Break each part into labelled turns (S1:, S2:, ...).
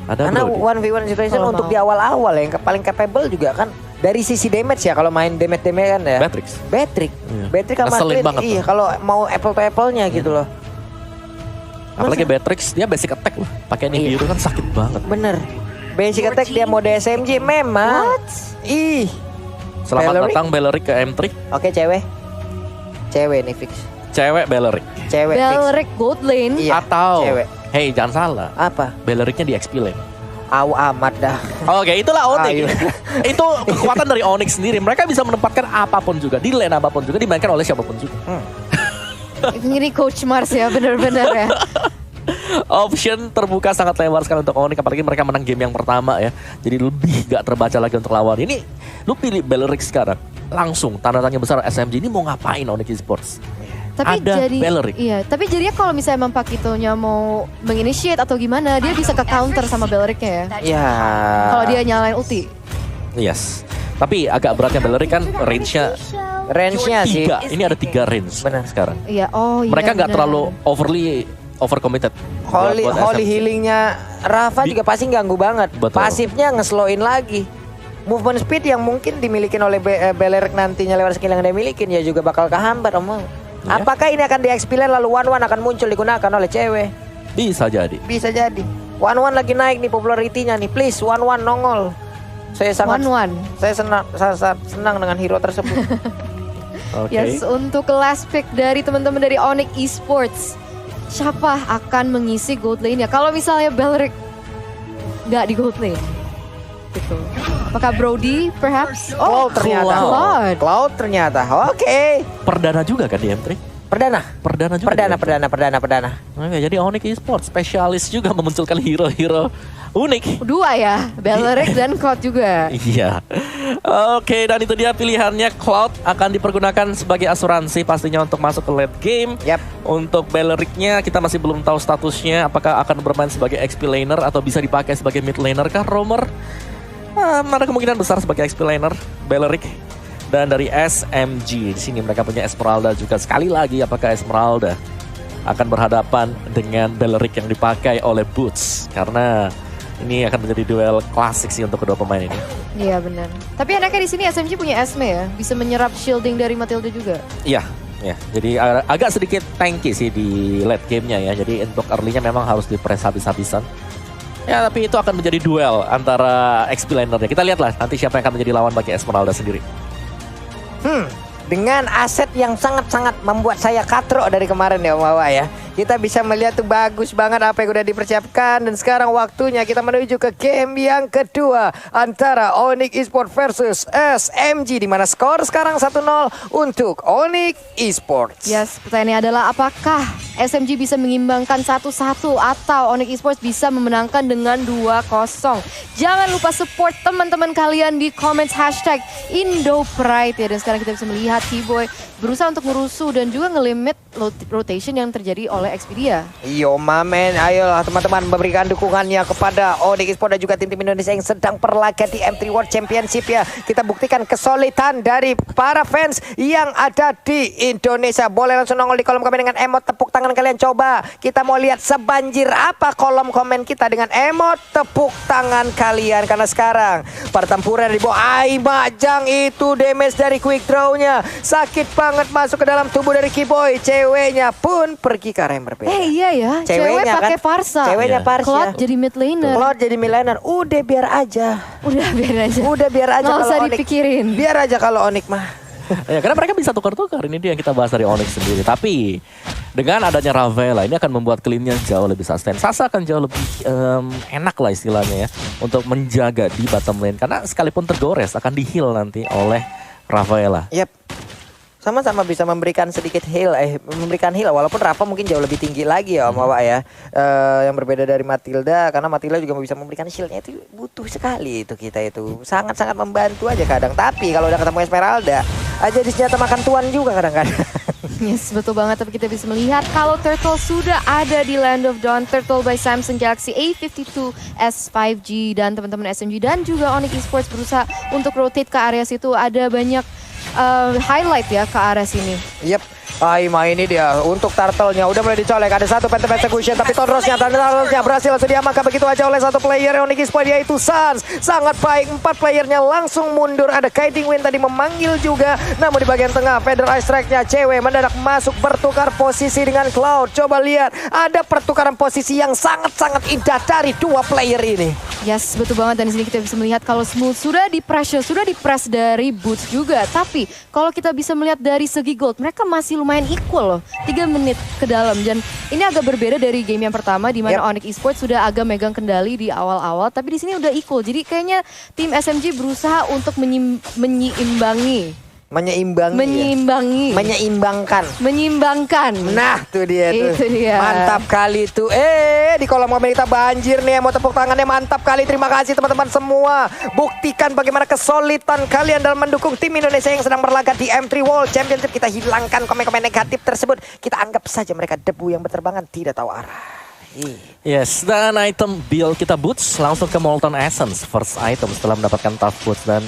S1: Karena 1v1 situation untuk di awal-awal yang paling capable juga kan dari sisi damage ya, kalau main damage kan ya. Batrick sama Clean, iya kalau mau apple to apple-nya gitu loh.
S2: Apalagi Batrix dia basic attack loh. Pakai Nibiru kan sakit banget.
S1: Bener. Basic attack dia mode SMG memang.
S2: Selamat datang Belleric ke M3.
S1: Oke, cewek nih fix.
S2: Cewek Belleric.
S3: Belleric gold lane.
S1: Iya,
S2: atau
S1: cewek.
S2: Hey, jangan salah.
S1: Apa?
S2: Bellericnya di XP lane.
S1: Amat dah.
S2: Oke, itulah Onyx. Itu kekuatan dari Onyx sendiri. Mereka bisa menempatkan apapun juga di lane apapun juga, dimainkan oleh siapapun juga.
S3: Ini Coach Mars ya, benar-benar ya.
S2: Option terbuka sangat lebar sekali untuk Onyx, apalagi mereka menang game yang pertama ya. Jadi lebih gak terbaca lagi untuk lawan. Ini lu pilih Belleric sekarang, langsung tanda tanya besar SMG ini mau ngapain Onyx Esports?
S3: Tapi
S2: ada
S3: jadi,
S2: Belleric.
S3: Iya, tapi jadinya kalau misalnya emang Pakitonya mau menginitiate atau gimana, dia bisa ke counter sama Bellericnya ya.
S1: Iya.
S3: Kalau dia nyalain ulti.
S2: Yes. Tapi agak beratnya Belleric kan range-nya
S1: sih.
S2: Ini ada 3 range sekarang.
S3: Iya,
S2: Mereka nggak terlalu overcommitted.
S1: Holy healingnya Rafa juga pasti ganggu banget.
S2: Betul.
S1: Pasifnya nge-slowin lagi. Movement speed yang mungkin dimiliki oleh Belleric nantinya lewat skill yang dia milikin ya juga bakal kehambat omong. Ya. Apakah ini akan di-explain lalu 1-1 akan muncul digunakan oleh cewek?
S2: Bisa jadi.
S1: 1-1 lagi naik nih popularitinya nih. Please 1-1 nongol. Saya senang dengan hero tersebut.
S3: Yes, untuk last pick dari teman-teman dari Onyx Esports, siapa akan mengisi gold lane ya? Kalau misalnya Belleric nggak di gold lane, gitu. Apakah Brody, perhaps?
S1: Cloud ternyata. Oke.
S2: Perdana juga kan di M3? Perdana juga.
S1: Perdana.
S2: Oke, jadi Onyx Esports spesialis juga memunculkan hero-hero unik.
S3: 2 ya, Belleric dan Cloud juga.
S2: Iya. Oke, dan itu dia pilihannya. Cloud akan dipergunakan sebagai asuransi pastinya untuk masuk ke late game. Untuk Bellericnya kita masih belum tahu statusnya, apakah akan bermain sebagai XP laner atau bisa dipakai sebagai mid laner kah, Romer? Ada kemungkinan besar sebagai XP laner Belleric. Dan dari SMG di sini mereka punya Esmeralda juga. Sekali lagi, apakah Esmeralda akan berhadapan dengan Belleric yang dipakai oleh Boots? Karena ini akan menjadi duel klasik sih untuk kedua pemain ini.
S3: Iya benar. Tapi enaknya di sini SMG punya Esme ya, bisa menyerap shielding dari Matilda juga.
S2: Iya. Jadi agak sedikit tanky sih di late game-nya ya. Jadi untuk early-nya memang harus di-press habis-habisan. Ya, tapi itu akan menjadi duel antara XP laner-nya. Kita lihatlah nanti siapa yang akan menjadi lawan bagi Esmeralda sendiri.
S1: Dengan aset yang sangat-sangat membuat saya katrok dari kemarin ya Om Wawa ya. Kita bisa melihat tuh bagus banget apa yang udah dipersiapkan. Dan sekarang waktunya kita menuju ke game yang kedua antara Onyx Esports versus SMG, di mana skor sekarang 1-0 untuk Onyx Esports.
S3: Yes, pertanyaannya adalah apakah SMG bisa mengimbangkan 1-1 atau Onyx Esports bisa memenangkan dengan 2-0. Jangan lupa support teman-teman kalian di comments #IndoPride ya. Dan sekarang kita bisa melihat T-Boy berusaha untuk ngerusuh dan juga ngelimit rotation yang terjadi oleh Expedia.
S1: Yo mamen, ayolah teman-teman memberikan dukungannya kepada Onyx Esports dan juga tim-tim Indonesia yang sedang berlaga di M3 World Championship ya. Kita buktikan kesulitan dari para fans yang ada di Indonesia. Boleh langsung nongol di kolom komen dengan emot tepuk tangan kalian. Coba kita mau lihat sebanjir apa kolom komen kita dengan emot tepuk tangan kalian. Karena sekarang pertempuran di bawah Majang itu damage dari quick draw-nya sakit banget masuk ke dalam tubuh dari Kiboy. Ceweknya pun pergi ke arah yang berbeda.
S3: Iya ya, cewek pakai Farsa.
S1: Ceweknya Farsa.
S3: Cloud jadi mid laner.
S1: Cloud jadi mid laner. Udah biar aja.
S3: Udah biar aja. Nggak usah dipikirin.
S1: Biar aja kalau Onyx mah.
S2: Ya, karena mereka bisa tukar-tukar. Ini dia yang kita bahas dari Onyx sendiri. Tapi dengan adanya Ravela ini akan membuat clean-nya jauh lebih sustain. Sasa akan jauh lebih enak lah istilahnya ya untuk menjaga di bottom lane. Karena sekalipun tergores akan di-heal nanti oleh Ravela.
S1: Sama-sama bisa memberikan sedikit heal, memberikan heal walaupun Rafa mungkin jauh lebih tinggi lagi ya Om Wawa ya. Yang berbeda dari Matilda, karena Matilda juga bisa memberikan shieldnya itu butuh sekali itu kita itu. Sangat-sangat membantu aja kadang. Tapi kalau udah ketemu Esmeralda, aja di senjata makan tuan juga kadang-kadang.
S3: Yes, betul banget. Tapi kita bisa melihat kalau Turtle sudah ada di Land of Dawn. Turtle by Samsung Galaxy A52 S5G dan teman-teman SMG dan juga Onyx Esports berusaha untuk rotate ke area situ. Ada banyak highlight ya ke arah sini.
S1: Aima ini dia untuk turtle-nya udah mulai dicolek. Ada satu Phantom Execution tapi Tonrosnya berhasil langsung diamankan begitu aja oleh satu player Onyx Esports yaitu Sans. Sangat baik, 4 playernya langsung mundur. Ada Kiting Win tadi memanggil juga. Namun di bagian tengah Feather Ice Strike-nya cewek mendadak masuk bertukar posisi dengan Cloud. Coba lihat ada pertukaran posisi yang sangat-sangat indah dari dua player ini.
S3: Yes, betul banget. Dan di sini kita bisa melihat kalau Smooth sudah di pressure, sudah di press dari Boots juga. Tapi kalau kita bisa melihat dari segi gold, mereka masih lumayan equal loh. 3 menit ke dalam. Dan ini agak berbeda dari game yang pertama di mana Onyx Esports sudah agak megang kendali di awal-awal. Tapi di sini udah equal. Jadi kayaknya tim SMG berusaha untuk menyeimbangkan.
S1: Nah, tuh dia tuh.
S3: Itu dia.
S1: Mantap kali tuh. Di kolom komen kita banjir nih. Mau tepuk tangannya mantap kali. Terima kasih teman-teman semua. Buktikan bagaimana kesulitan kalian dalam mendukung tim Indonesia yang sedang berlaga di M3 World Championship. Kita hilangkan komen-komen negatif tersebut. Kita anggap saja mereka debu yang berterbangan tidak tahu arah.
S2: Yes, dan item build kita Boots langsung ke Molten Essence. First item setelah mendapatkan Tough Boots dan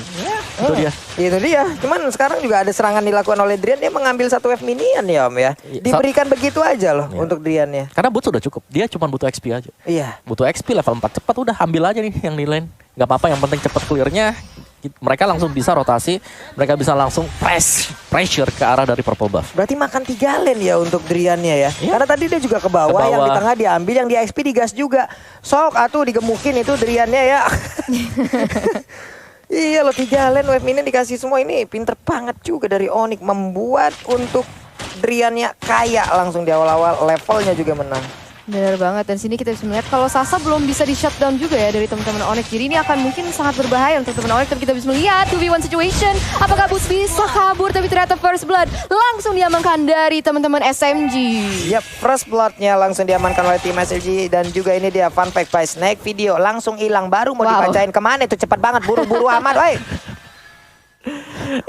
S2: itu dia.
S1: Itu dia. Cuman sekarang juga ada serangan dilakukan oleh Drian. Dia mengambil satu wave minion ya Om ya. Diberikan begitu aja loh untuk Driannya.
S2: Karena Boots sudah cukup. Dia cuma butuh XP aja.
S1: Iya.
S2: Butuh XP level 4 cepat udah ambil aja nih yang di lane. Gak apa-apa yang penting cepat clearnya. Mereka langsung bisa rotasi, mereka bisa langsung pressure ke arah dari purple buff.
S1: Berarti makan 3 lane ya untuk Driannya ya. Karena tadi dia juga ke bawah, yang di tengah diambil, yang di XP digas juga. Sok atuh digemukin itu Driannya ya. Iya loh 3 lane wave minion dikasih semua ini pinter banget juga dari Onyx membuat untuk Driannya kaya langsung di awal-awal, levelnya juga menang.
S3: Benar banget, dan sini kita bisa melihat kalau Sasa belum bisa di shutdown juga ya dari teman-teman Onyx. Jadi ini akan mungkin sangat berbahaya untuk teman Onyx. Tapi kita bisa melihat 2v1 situation. Apakah Boots bisa kabur, tapi ternyata First Blood langsung diamankan dari teman-teman SMG.
S1: Yap, First Blood-nya langsung diamankan oleh tim SMG. Dan juga ini dia fun fact by Snake video langsung hilang. Baru mau dibacain kemana itu cepat banget, buru-buru amat. Woi.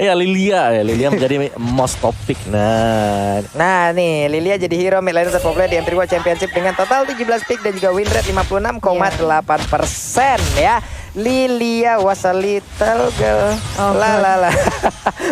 S2: Ya Lilia menjadi most topic.
S1: Nah nih Lilia jadi hero mid laner terpopuler di M3 World Championship dengan total 17 pick dan juga win rate 56,8% ya. Lilia was a little girl.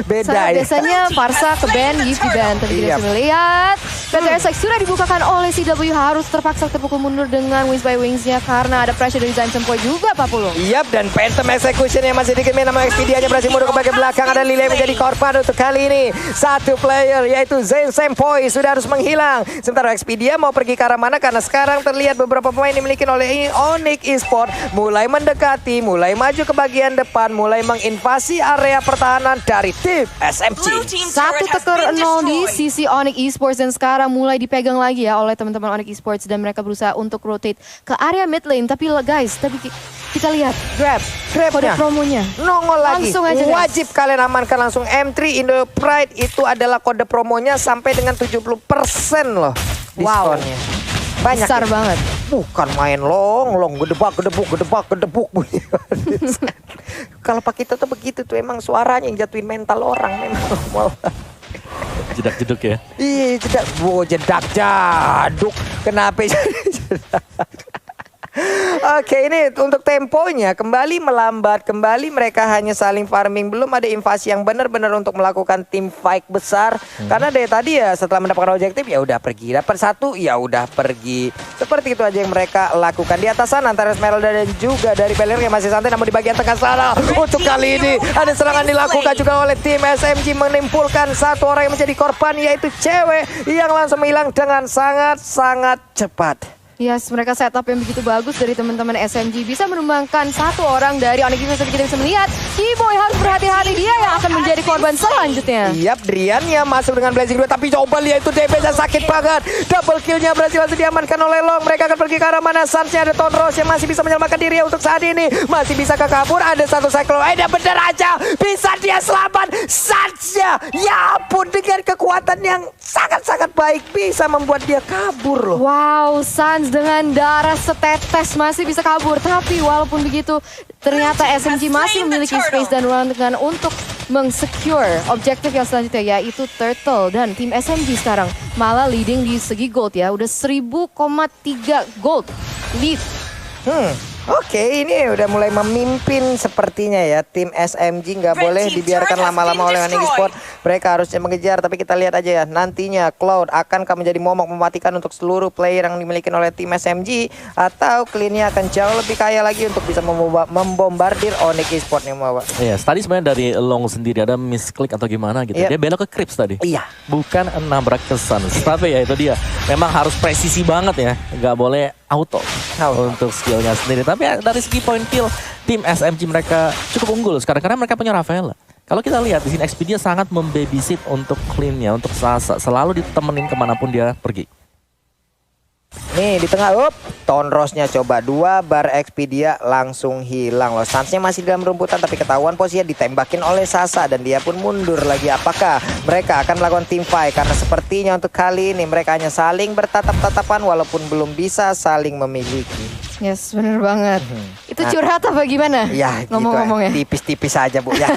S1: Beda ya.
S3: Biasanya Farsa ke band, Yves di band. Tapi kita bisa melihat PTSX sudah dibukakan oleh CW, harus terpaksa terpukul mundur dengan Wings by Wings-nya karena ada pressure dari Zain Sempoi juga Pak Pulung.
S1: Yap, dan Phantom Execution yang masih dikit main nama Expedia-nya berhasil mundur ke bagian belakang. Ada Lilia menjadi korban untuk kali ini. Satu player yaitu Zain Sempoi sudah harus menghilang. Sementara Expedia mau pergi ke arah mana karena sekarang terlihat beberapa pemain dimiliki oleh Onyx Esports mulai mendekati, mulai maju ke bagian depan, mulai menginvasi area pertahanan dari tim SMG.
S3: 1-0 di sisi Onyx Esports dan sekarang mulai dipegang lagi ya oleh teman-teman Onyx Esports dan mereka berusaha untuk rotate ke area mid lane. Tapi guys, kita lihat grab kode promonya
S1: nongol lagi.
S3: Langsung aja guys.
S1: Wajib kalian amankan langsung M3 Indo Pride, itu adalah kode promonya sampai dengan 70% loh diskonnya. Banyak
S3: besar banget.
S1: Bukan main long gedebak. Kalau pakai itu tuh begitu tuh, emang suaranya yang jatuhin mental orang memang.
S2: Jedak-jeduk ya.
S1: Iya, jedak jaduk. Kenapa jedak? Oke, ini untuk temponya kembali melambat, kembali mereka hanya saling farming, belum ada invasi yang benar-benar untuk melakukan tim fight besar. Karena dari tadi ya setelah mendapatkan objektif ya udah pergi, dapat satu ya udah pergi. Seperti itu aja yang mereka lakukan. Di atas sana antara Esmeralda dan juga dari Beler yang masih santai, namun di bagian tengah sana untuk kali ini ada serangan dilakukan juga oleh tim SMG, menimpulkan satu orang yang menjadi korban yaitu cewek yang langsung menghilang dengan sangat-sangat cepat.
S3: Yes, mereka setup yang begitu bagus dari teman-teman SMG bisa menumbangkan satu orang dari Onyx Esports. Tapi kita bisa melihat Keyboy harus berhati-hati, dia yang akan menjadi korban selanjutnya.
S1: Yap, Driannya masuk dengan Blazing 2, tapi coba lihat itu DPS sakit banget. Double killnya berhasil langsung diamankan oleh Long. Mereka akan pergi ke arah mana? Sansnya ada Tonros yang masih bisa menyelamatkan diri untuk saat ini. Masih bisa ke kabur, ada satu cycle. Dia bener aja, bisa dia selamat. Sansnya, ya ampun, dengan kekuatan yang sangat-sangat baik bisa membuat dia kabur loh.
S3: Wow, Sans dengan darah setetes masih bisa kabur. Tapi walaupun begitu, ternyata SMG masih memiliki space dan ruang dengan untuk mengsecure objektif yang selanjutnya, yaitu Turtle. Dan tim SMG sekarang malah leading di segi gold ya. Udah 1000,3 gold lead.
S1: Oke, ini udah mulai memimpin sepertinya ya. Tim SMG nggak boleh dibiarkan lama-lama oleh Onyx Esports. Mereka harusnya mengejar, tapi kita lihat aja ya. Nantinya Cloud akankah menjadi momok mematikan untuk seluruh player yang dimiliki oleh tim SMG, atau Clean-nya akan jauh lebih kaya lagi untuk bisa membombardir Onyx Esports nih, Mbak.
S2: Iya, tadi sebenarnya dari Long sendiri ada misklik atau gimana gitu. Dia belok ke Crips tadi.
S1: Iya.
S2: Bukan nabrak ke Suns. Tapi ya itu dia. Memang harus presisi banget ya. Nggak boleh auto untuk skillnya sendiri. Tapi ya, dari segi point kill, tim SMG mereka cukup unggul sekarang karena mereka punya Rafaela. Kalau kita lihat di sini Expedia sangat membabysit untuk Clean-nya, untuk Sasa, selalu ditemenin kemanapun dia pergi.
S1: Nih di tengah, Tonrosnya coba 2 bar Expedia langsung hilang loh. Sunsnya masih dalam rumputan tapi ketahuan posisinya ditembakin oleh Sasa dan dia pun mundur lagi. Apakah mereka akan melakukan team fight? Karena sepertinya untuk kali ini mereka hanya saling bertatap-tatapan walaupun belum bisa saling memiliki.
S3: Yes, bener banget. Itu curhat apa gimana?
S1: Ya,
S3: ngomong-ngomongnya.
S1: Tipis-tipis aja, Bu ya.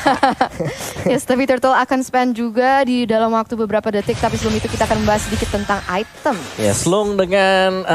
S3: Yes, tapi Turtle akan spend juga di dalam waktu beberapa detik. Tapi sebelum itu kita akan membahas sedikit tentang item.
S2: Ya, Slung dengan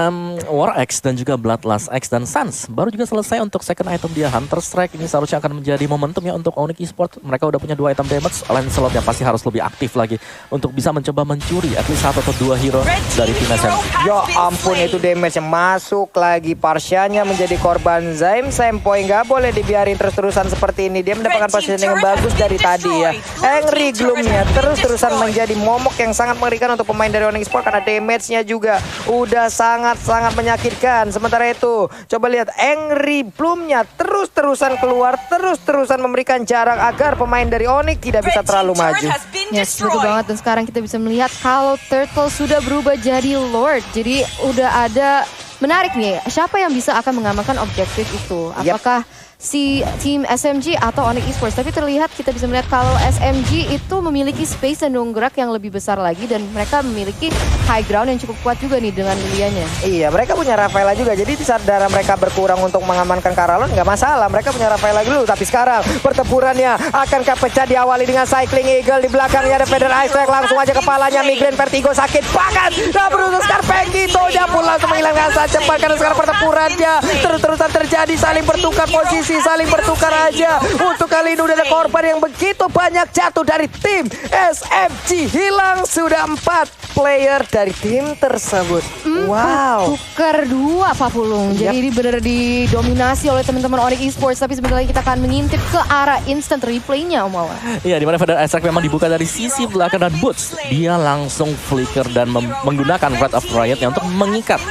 S2: War X dan juga Bloodlust X dan Suns baru juga selesai untuk second item dia. Hunter Strike ini seharusnya akan menjadi momentum ya untuk Onyx Esports. Mereka udah punya 2 item damage. Lancelot yang pasti harus lebih aktif lagi untuk bisa mencoba mencuri at least 1 atau 2 hero dari tim SMG.
S1: Ya ampun, itu damage yang masuk lagi. Parsianya menjadi korban Zaim. Sempoy nggak boleh dibiarin terus-terusan seperti ini. Dia mendapatkan positioning yang bagus dari tadi ya. Angry Gloom-nya terus-terusan menjadi momok yang sangat mengerikan untuk pemain dari Onyx Esports karena damage-nya juga udah sangat-sangat menyakitkan. Sementara itu, coba lihat Angry Bloom-nya terus-terusan keluar, terus-terusan memberikan jarak agar pemain dari Onyx tidak bisa terlalu maju.
S3: Yes, betul banget. Dan sekarang kita bisa melihat kalau Turtle sudah berubah jadi Lord. Jadi udah ada, menarik nih, siapa yang bisa akan mengamankan objektif itu? Apakah si tim SMG atau Onyx Esports? Tapi terlihat, kita bisa melihat kalau SMG itu memiliki space dan ruang gerak yang lebih besar lagi. Dan mereka memiliki high ground yang cukup kuat juga nih dengan Lilianya.
S1: Iya, mereka punya Rafaela juga. Jadi di saat darah mereka berkurang untuk mengamankan Karalon, nggak masalah. Mereka punya Rafaela dulu. Tapi sekarang pertempurannya akankah pecah, diawali dengan Cycling Eagle. Di belakangnya ada Feather Ice Strike. Langsung aja kepalanya Migraine Vertigo, sakit banget. Nah, berusaha sekarang Pengito-nya pun langsung menghilangkan saat cepat. Karena sekarang pertempurannya terus-terusan terjadi. Saling bertukar posisi, saling bertukar aja. Untuk kali ini udah ada korban yang begitu banyak jatuh dari tim SMG. Hilang sudah 4 player dari tim tersebut. Wow.
S3: Tukar 2 Pak Pulung. Jadi ini benar didominasi oleh teman-teman Onyx Esports. Tapi sebentar lagi kita akan mengintip ke arah instant replay-nya, Om Awan.
S2: Iya, dimana Feather Ice Strike memang dibuka dari sisi belakang dan Boots. Dia langsung flicker dan menggunakan Wrath of Riot-nya untuk mengikat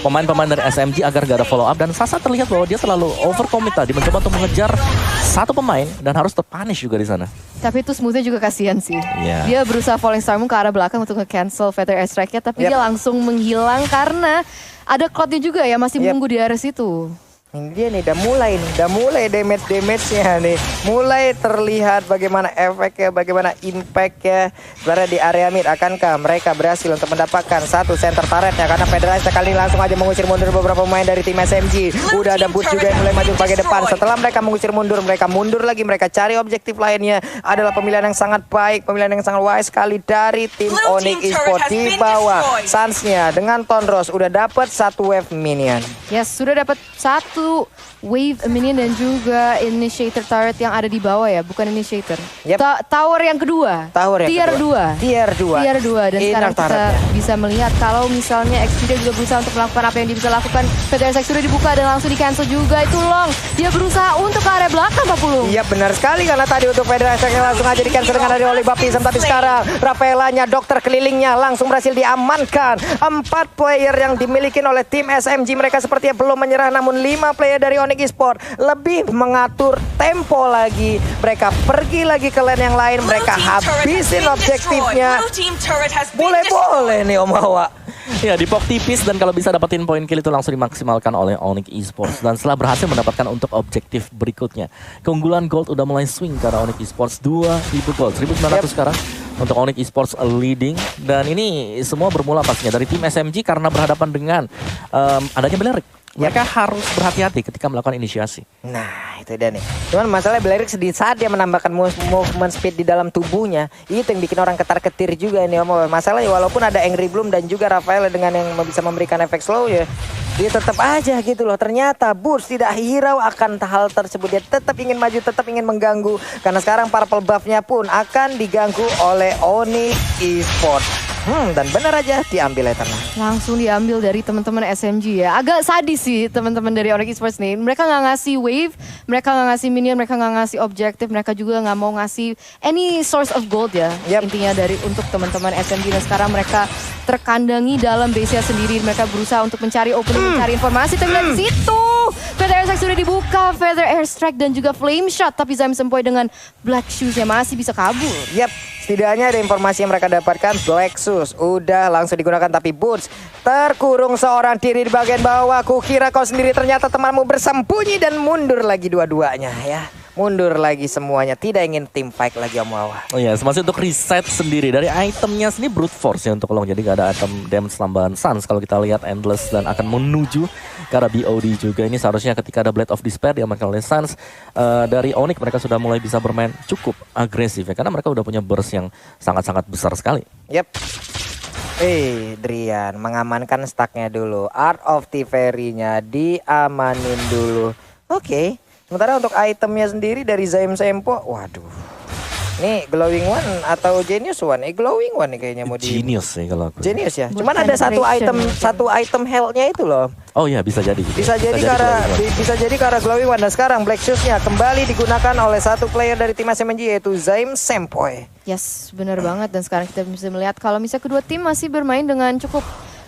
S2: pemain-pemain dari SMG agar gak ada follow up. Dan Sasa terlihat bahwa dia terlalu overcommit tadi, mencoba untuk mengejar satu pemain dan harus terpunish juga di sana.
S3: Tapi itu smoothnya juga kasihan sih.
S2: Yeah.
S3: Dia berusaha Falling Star Moon ke arah belakang untuk nge-cancel Feather Ice Strike-nya. Tapi dia langsung menghilang karena ada Cloud-nya juga ya, masih menunggu di area situ.
S1: Ini dia nih, udah mulai damage-nya nih. Mulai terlihat bagaimana efeknya, bagaimana impact-nya. Sebenarnya di area mid, akankah mereka berhasil untuk mendapatkan satu center turret-nya? Karena Federasi kali ini langsung aja mengusir mundur beberapa pemain dari tim SMG. Udah ada Boots juga yang mulai maju bagian depan. Setelah mereka mengusir mundur, mereka mundur lagi. Mereka cari objektif lainnya. Adalah pemilihan yang sangat baik, pemilihan yang sangat wise sekali dari tim Onyx Esports. Di bawah Suns-nya dengan Tonros udah dapat 1 wave minion.
S3: Yes, sudah dapat 1 wave minion dan juga initiator turret yang ada di bawah ya, bukan initiator. Tower yang kedua. Tier 2. Tier 2 dan sekarang kita bisa melihat kalau misalnya Expedia juga berusaha untuk melakukan apa yang dia bisa lakukan. Feather Ice sudah dibuka dan langsung di cancel juga. Itu Long. Dia berusaha untuk ke area belakang, Pak Pulung.
S1: Iya, benar sekali karena tadi untuk Feather Ice langsung aja di cancel dengan dari Oli Baptism. Tapi sekarang Rafaelanya, dokter kelilingnya langsung berhasil diamankan. 4 player yang dimiliki oleh tim SMG. Mereka sepertinya belum menyerah, namun 5 player dari Onyx Esports lebih mengatur tempo lagi. Mereka pergi lagi ke lane yang lain. Mereka habisin objektifnya. Boleh-boleh nih Om Hawa.
S2: Ya, dipok tipis dan kalau bisa dapetin poin kill itu langsung dimaksimalkan oleh Onyx Esports. Dan setelah berhasil mendapatkan untuk objektif berikutnya, keunggulan gold udah mulai swing karena Onyx Esports 2.000 gold, 1.900 sekarang untuk Onyx Esports leading. Dan ini semua bermula pastinya dari tim SMG karena berhadapan dengan adanya Beleric. Mereka harus berhati-hati ketika melakukan inisiasi.
S1: Nah, itu dia nih. Cuman masalahnya Beleric sedih saat dia menambahkan movement speed di dalam tubuhnya. Itu yang bikin orang ketar-ketir juga nih Om. Masalahnya walaupun ada Angry Bloom dan juga Rafael dengan yang bisa memberikan efek slow ya. dia tetap aja gitu loh. Ternyata Boots tidak hirau akan hal tersebut. Dia tetap ingin maju, tetap ingin mengganggu. Karena sekarang purple buff-nya pun akan diganggu oleh Onyx Esports. Dan benar aja diambil Eternal.
S3: Langsung diambil dari teman-teman SMG ya. Agak sadis sih teman-teman dari Onyx Esports nih. Mereka nggak ngasih wave, mereka nggak ngasih minion, mereka nggak ngasih objektif, mereka juga nggak mau ngasih any source of gold ya. Intinya dari untuk teman-teman SMG. Dan sekarang mereka terkandangi dalam base-nya sendiri. Mereka berusaha untuk mencari opening, mencari informasi. Tapi dari situ Feather Airstrike sudah dibuka, Feather Airstrike dan juga Flame Shot. Tapi Zaim Sempoi dengan Black Shoes-nya masih bisa kabur.
S1: Setidaknya ada informasi yang mereka dapatkan. Black Shoes udah langsung digunakan, tapi Boots terkurung seorang diri di bagian bawah. Kukira kau sendiri, ternyata temanmu bersembunyi dan mundur lagi dua-duanya ya. Mundur lagi semuanya, tidak ingin team fight lagi Om Wawa.
S2: Oh iya, masih untuk reset sendiri dari itemnya sendiri brute force ya untuk Long. Jadi gak ada item damage tambahan Suns kalau kita lihat Endless dan akan menuju ke arah BOD juga. Ini seharusnya ketika ada Blade of Despair diamankan oleh Suns, dari Onyx mereka sudah mulai bisa bermain cukup agresif ya, karena mereka udah punya burst yang sangat-sangat besar sekali.
S1: Drian mengamankan stacknya dulu. Art of Thievery-nya diamanin dulu. Oke. Sementara untuk itemnya sendiri dari Zaim Sempo, waduh. Nih Glowing One atau Genius One? Glowing One nih kayaknya mau di...
S2: Genius sih kalau aku.
S1: Genius ya. Cuman ada satu item health-nya itu loh.
S2: Oh iya, bisa jadi.
S1: Bisa jadi karena Glowing One. Dan sekarang Black Shoes-nya kembali digunakan oleh satu player dari tim SMG yaitu Zaim Sempoi.
S3: Yes, benar banget. Dan sekarang kita bisa melihat kalau misalnya kedua tim masih bermain dengan cukup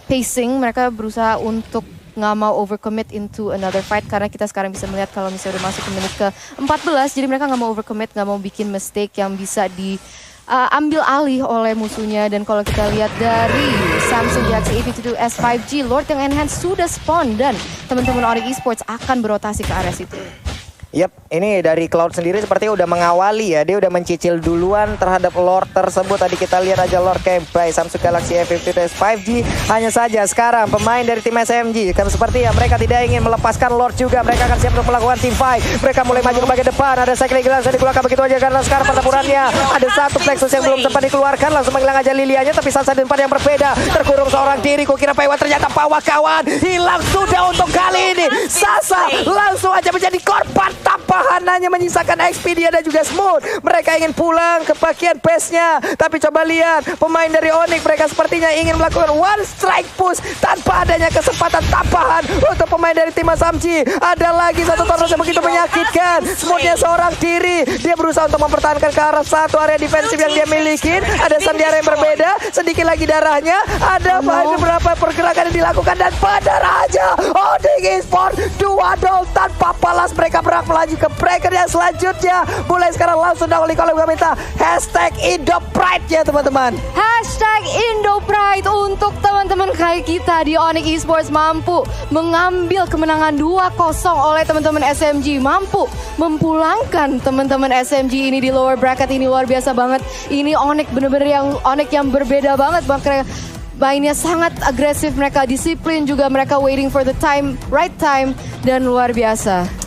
S3: pacing. Mereka berusaha untuk nggak mau overcommit into another fight, karena kita sekarang bisa melihat kalau misalnya udah masuk ke menit ke-14, jadi mereka nggak mau overcommit, nggak mau bikin mistake yang bisa diambil alih oleh musuhnya. Dan kalau kita lihat dari Samsung Galaxy A52 S5G, Lord yang enhance sudah spawn dan teman-teman Onyx Esports akan berotasi ke area situ.
S1: Ini dari Cloud sendiri sepertinya udah mengawali ya. Dia udah mencicil duluan terhadap Lord tersebut. Tadi kita lihat aja Lord Campbell Samsung Galaxy A52 5G. Hanya saja sekarang pemain dari tim SMG kan sepertinya mereka tidak ingin melepaskan Lord juga. Mereka akan siap untuk melakukan team fight. Mereka mulai maju ke bagian depan. Ada Cycling Glass yang dikeluarkan begitu aja karena sekarang pertempurannya ada satu Plexus yang belum sempat dikeluarkan. Langsung menghilang aja Lilianya, tapi saat di depan yang berbeda. Terkurung seorang diri. Kukira Paiwan, ternyata Pawa kawan. Hilang sudah untuk kali ini. Sasa langsung aja menjadi korban tampahan, hanya menyisakan XP dia dan juga Smooth. Mereka ingin pulang ke bagian base-nya, tapi coba lihat pemain dari Onyx, mereka sepertinya ingin melakukan one strike push tanpa adanya kesempatan tambahan untuk pemain dari tim SMG. Ada lagi satu tornado yang begitu menyakitkan. Smooth-nya seorang diri, dia berusaha untuk mempertahankan ke arah satu area defensif yang dia miliki. Ada area yang berbeda, sedikit lagi darahnya. Ada beberapa pergerakan yang dilakukan dan pada aja Onyx Esports 2-0 tanpa balas. Mereka berhak melaju ke breaker yang selanjutnya. Mulai sekarang langsung dahulu kalau gue minta hashtag IndoPride ya teman-teman.
S3: Hashtag IndoPride untuk teman-teman kayak kita di Onyx Esports mampu mengambil kemenangan 2-0 oleh teman-teman SMG. Mampu memulangkan teman-teman SMG ini di lower bracket. Ini luar biasa banget. Ini Onyx bener-bener yang berbeda banget. Makanya mainnya sangat agresif, mereka disiplin juga, mereka waiting for the right time dan luar biasa.